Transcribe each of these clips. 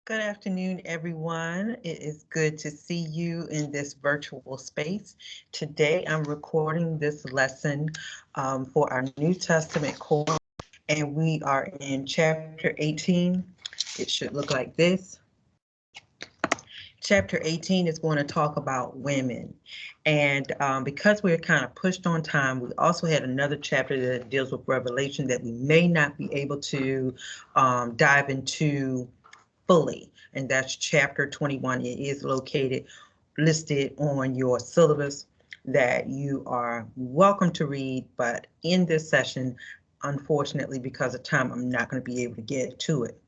Good afternoon, everyone. It is good to see you in this virtual space. Today, I'm recording this lesson for our New Testament course, and we are in chapter 18. It should look like this. Chapter 18 is going to talk about women. And because we're kind of pushed on time, we also had another chapter that deals with Revelation that we may not be able to dive into fully, and that's chapter 21. It is listed on your syllabus that you are welcome to read, but in this session, unfortunately, because of time, I'm not going to be able to get to it.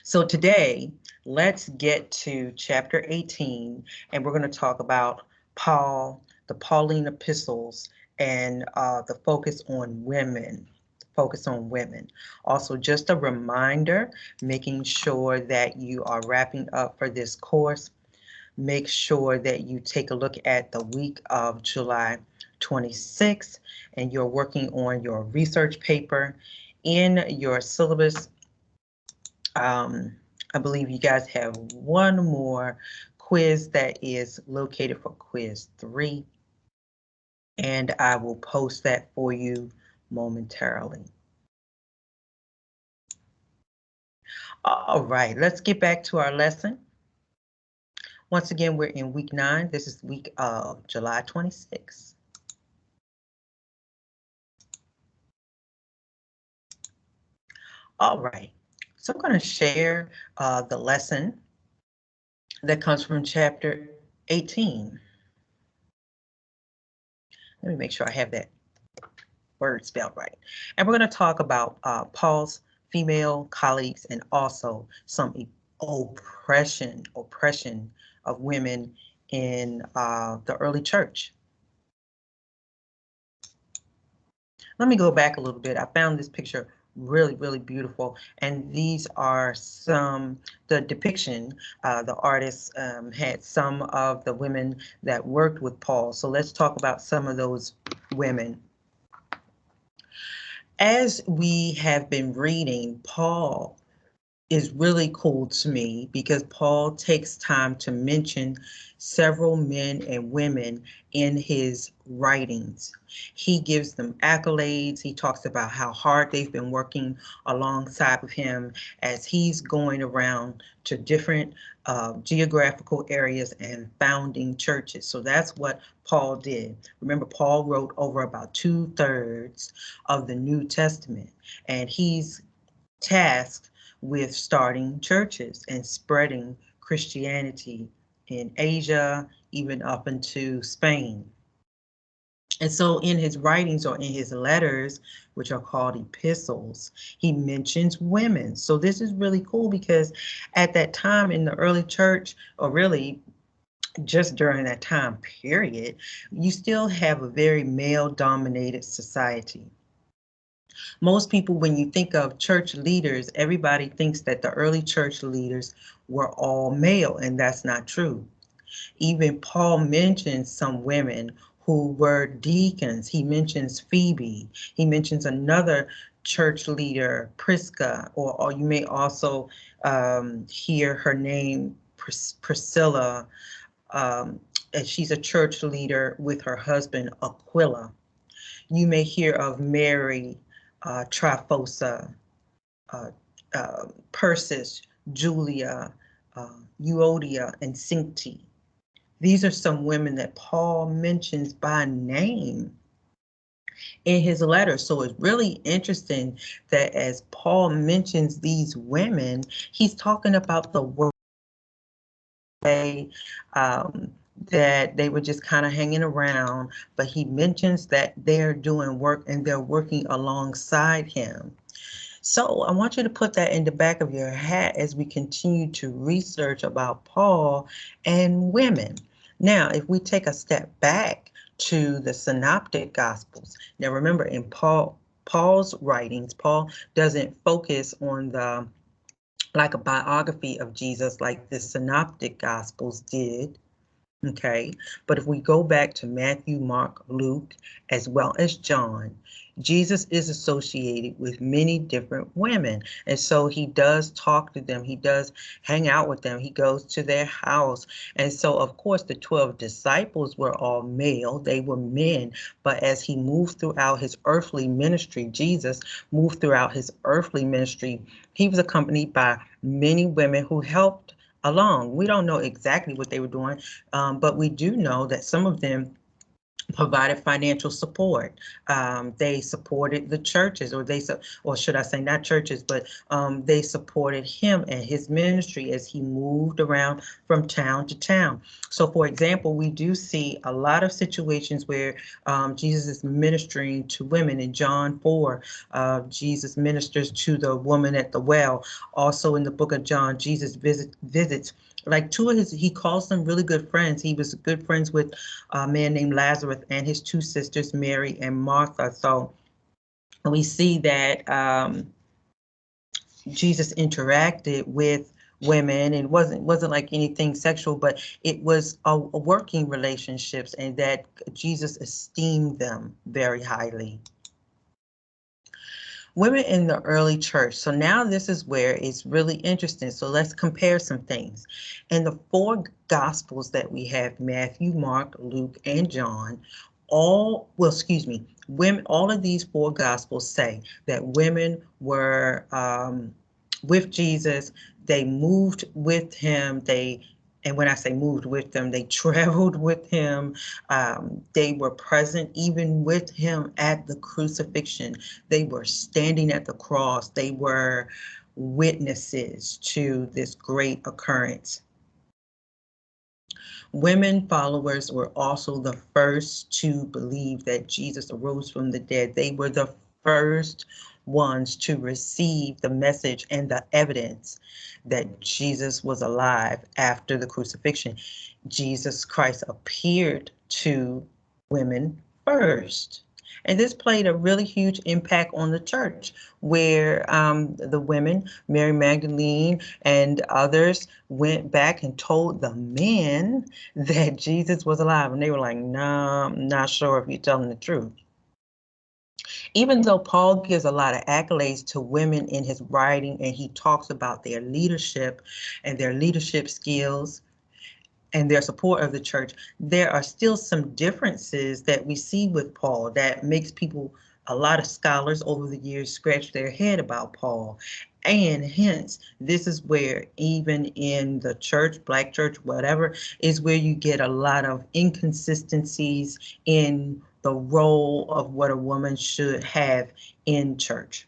So today, let's get to chapter 18, and we're going to talk about Paul, the Pauline epistles, and the focus on women. Also, just a reminder, making sure that you are wrapping up for this course. Make sure that you take a look at the week of July 26th, and you're working on your research paper. In your syllabus, I believe you guys have one more quiz that is located for quiz 3, and I will post that for you momentarily. All right, let's get back to our lesson. Once again, we're in week 9. This is the week of July 26th. All right, so I'm going to share the lesson that comes from chapter 18. Let me make sure I have that word spelled right. And we're going to talk about Paul's female colleagues and also some oppression of women in the early church. Let me go back a little bit. I found this picture really beautiful, and these are the depiction. The artist had some of the women that worked with Paul. So let's talk about some of those women. As we have been reading, Paul is really cool to me because Paul takes time to mention several men and women in his writings. He gives them accolades. He talks about how hard they've been working alongside of him as he's going around to different geographical areas and founding churches. So that's what Paul did. Remember, Paul wrote over about 2/3 of the New Testament, and he's tasked with starting churches and spreading Christianity in Asia, even up into Spain. And so in his writings or in his letters, which are called epistles, he mentions women. So this is really cool because at that time in the early church, or really just during that time period, you still have a very male-dominated society. Most people, when you think of church leaders, everybody thinks that the early church leaders were all male, and that's not true. Even Paul mentions some women who were deacons. He mentions Phoebe. He mentions another church leader, Prisca, or you may also hear her name, Priscilla, and she's a church leader with her husband, Aquila. You may hear of Mary, Tryphosa, Persis, Julia, Euodia, and Syntyche. These are some women that Paul mentions by name in his letter. So it's really interesting that as Paul mentions these women, he's talking about the work that they were just kind of hanging around, but he mentions that they're doing work and they're working alongside him. So I want you to put that in the back of your hat as we continue to research about Paul and women. Now, if we take a step back to the synoptic gospels, now remember in Paul's writings, Paul doesn't focus on like a biography of Jesus like the synoptic gospels did. Okay, but if we go back to Matthew, Mark, Luke, as well as John, Jesus is associated with many different women. And so he does talk to them, he does hang out with them, he goes to their house. And so, of course, the 12 disciples were all male, they were men. But as he moved throughout his earthly ministry, Jesus moved throughout his earthly ministry, he was accompanied by many women who helped along. We don't know exactly what they were doing, but we do know that some of them provided financial support. They supported the churches, or should I say not churches, but they supported him and his ministry as he moved around from town to town. So for example, we do see a lot of situations where Jesus is ministering to women. In John 4, Jesus ministers to the woman at the well. Also in the book of John, Jesus visits like two of his, he calls them really good friends. He was good friends with a man named Lazarus and his two sisters, Mary and Martha. So we see that Jesus interacted with women, and wasn't like anything sexual, but it was a working relationships, and that Jesus esteemed them very highly. Women in the early church. So now this is where it's really interesting. So let's compare some things. In the four gospels that we have, Matthew, Mark, Luke, and John, women, all of these four gospels say that women were with Jesus, they moved with him, and when I say moved with them, they traveled with him. They were present even with him at the crucifixion. They were standing at the cross. They were witnesses to this great occurrence. Women followers were also the first to believe that Jesus arose from the dead. They were the first ones to receive the message and the evidence that Jesus was alive after the crucifixion. Jesus Christ appeared to women first. And this played a really huge impact on the church, where the women, Mary Magdalene and others, went back and told the men that Jesus was alive. And they were like, "Nah, I'm not sure if you're telling the truth." Even though Paul gives a lot of accolades to women in his writing, and he talks about their leadership and their leadership skills and their support of the church, there are still some differences that we see with Paul that makes people, a lot of scholars over the years, scratch their head about Paul. And hence, this is where even in the church, Black church, whatever, is where you get a lot of inconsistencies in the role of what a woman should have in church.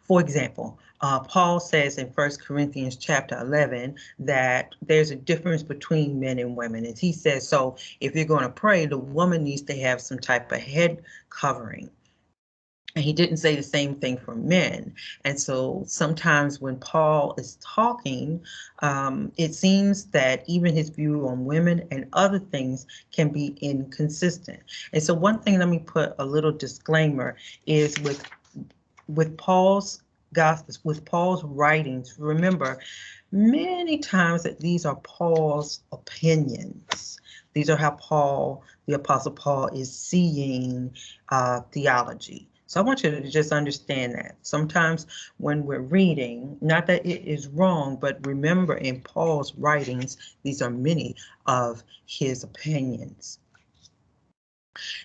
For example, Paul says in 1 Corinthians chapter 11 that there's a difference between men and women. And he says, so if you're going to pray, the woman needs to have some type of head covering. And he didn't say the same thing for men. And so sometimes when Paul is talking, it seems that even his view on women and other things can be inconsistent. And so one thing, let me put a little disclaimer, is with Paul's Gospels, with Paul's writings, remember, many times that these are Paul's opinions. These are how Paul, the Apostle Paul, is seeing theology. So I want you to just understand that. Sometimes when we're reading, not that it is wrong, but remember in Paul's writings, these are many of his opinions.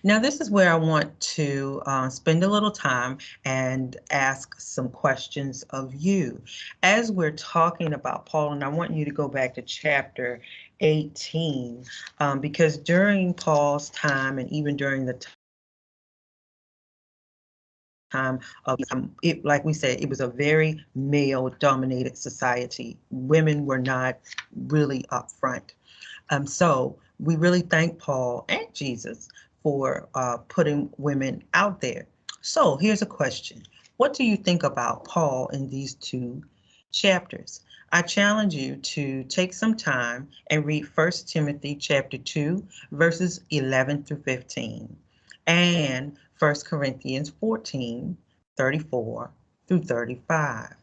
Now, this is where I want to spend a little time and ask some questions of you. As we're talking about Paul, and I want you to go back to chapter 18, because during Paul's time and even during the time of it, like we said, it was a very male-dominated society. Women were not really up front. So we really thank Paul and Jesus for putting women out there. So here's a question. What do you think about Paul in these two chapters? I challenge you to take some time and read 1 Timothy chapter 2, verses 11 through 15, and 1 Corinthians 14, 34 through 35.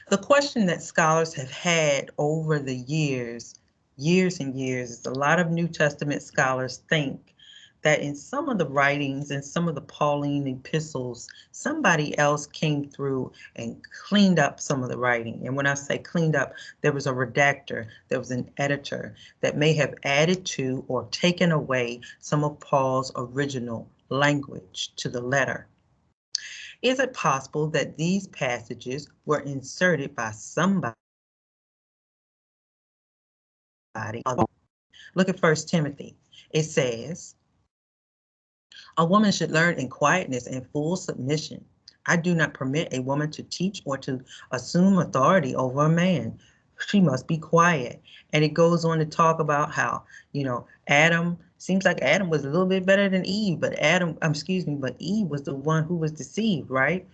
The question that scholars have had over the years years and years. A lot of New Testament scholars think that in some of the writings and some of the Pauline epistles, somebody else came through and cleaned up some of the writing. And when I say cleaned up, there was a redactor, there was an editor that may have added to or taken away some of Paul's original language to the letter. Is it possible that these passages were inserted by somebody? Look at 1 Timothy. It says, a woman should learn in quietness and full submission. I do not permit a woman to teach or to assume authority over a man. She must be quiet. And it goes on to talk about how, Adam, seems like Adam was a little bit better than Eve, but but Eve was the one who was deceived, right?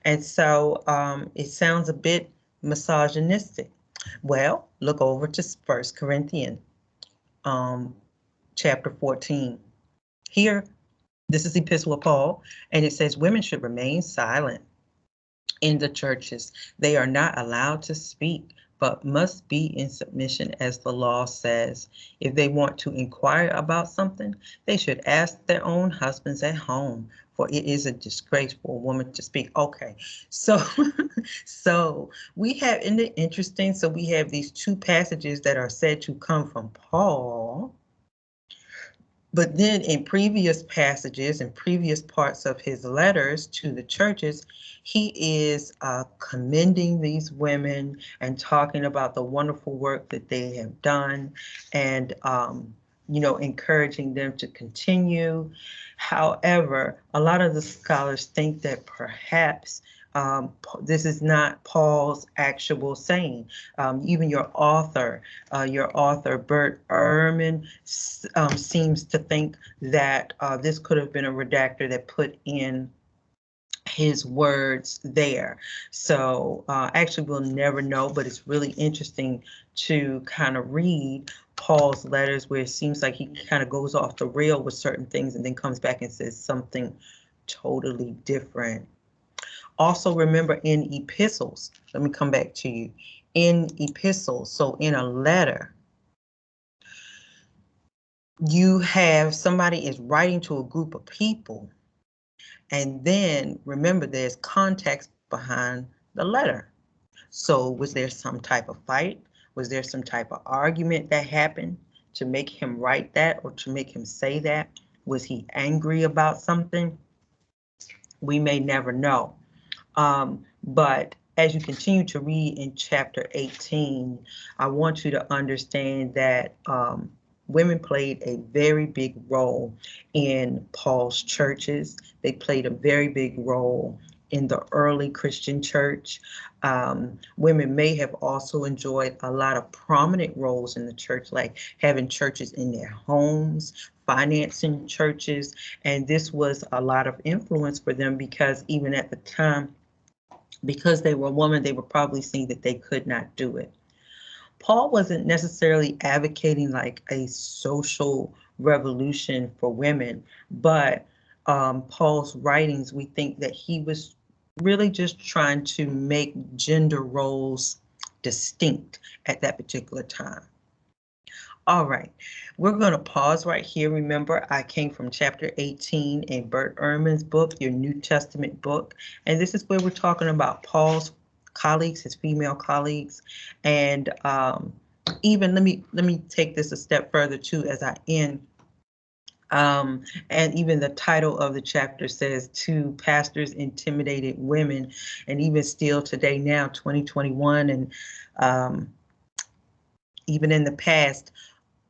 And so it sounds a bit misogynistic. Well, look over to 1 Corinthians chapter 14. Here, this is the Epistle of Paul, and it says women should remain silent in the churches. They are not allowed to speak, but must be in submission as the law says. If they want to inquire about something, they should ask their own husbands at home, for it is a disgrace for a woman to speak. Okay, so we have, isn't it interesting? So we have these two passages that are said to come from Paul. But then in previous passages and previous parts of his letters to the churches, he is commending these women and talking about the wonderful work that they have done and, encouraging them to continue. However, a lot of the scholars think that perhaps this is not Paul's actual saying. Even your author, Bert Ehrman, seems to think that this could have been a redactor that put in his words there. So actually we'll never know, but it's really interesting to kind of read Paul's letters where it seems like he kind of goes off the rail with certain things and then comes back and says something totally different. Also remember in epistles, let me come back to you, in epistles, so in a letter, you have somebody is writing to a group of people, and then remember there's context behind the letter. So was there some type of fight? Was there some type of argument that happened to make him write that or to make him say that? Was he angry about something? We may never know. But as you continue to read in chapter 18, I want you to understand that women played a very big role in Paul's churches. They played a very big role in the early Christian church. Women may have also enjoyed a lot of prominent roles in the church, like having churches in their homes, financing churches, and this was a lot of influence for them because even at the time, because they were a woman, they were probably seeing that they could not do it. Paul wasn't necessarily advocating like a social revolution for women, but Paul's writings, we think that he was really just trying to make gender roles distinct at that particular time. All right, we're going to pause right here. Remember, I came from chapter 18 in Bert Ehrman's book, your New Testament book, and this is where we're talking about Paul's colleagues, his female colleagues, and even let me take this a step further too as I end. And even the title of the chapter says, "To pastors intimidated women," and even still today, now 2021, and even in the past,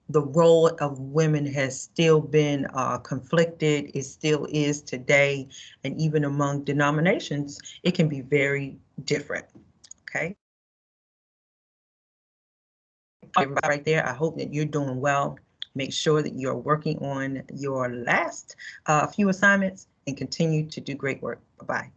the role of women has still been conflicted. It still is today. And even among denominations, it can be very different. Okay. Everybody right there, I hope that you're doing well. Make sure that you're working on your last few assignments and continue to do great work. Bye-bye.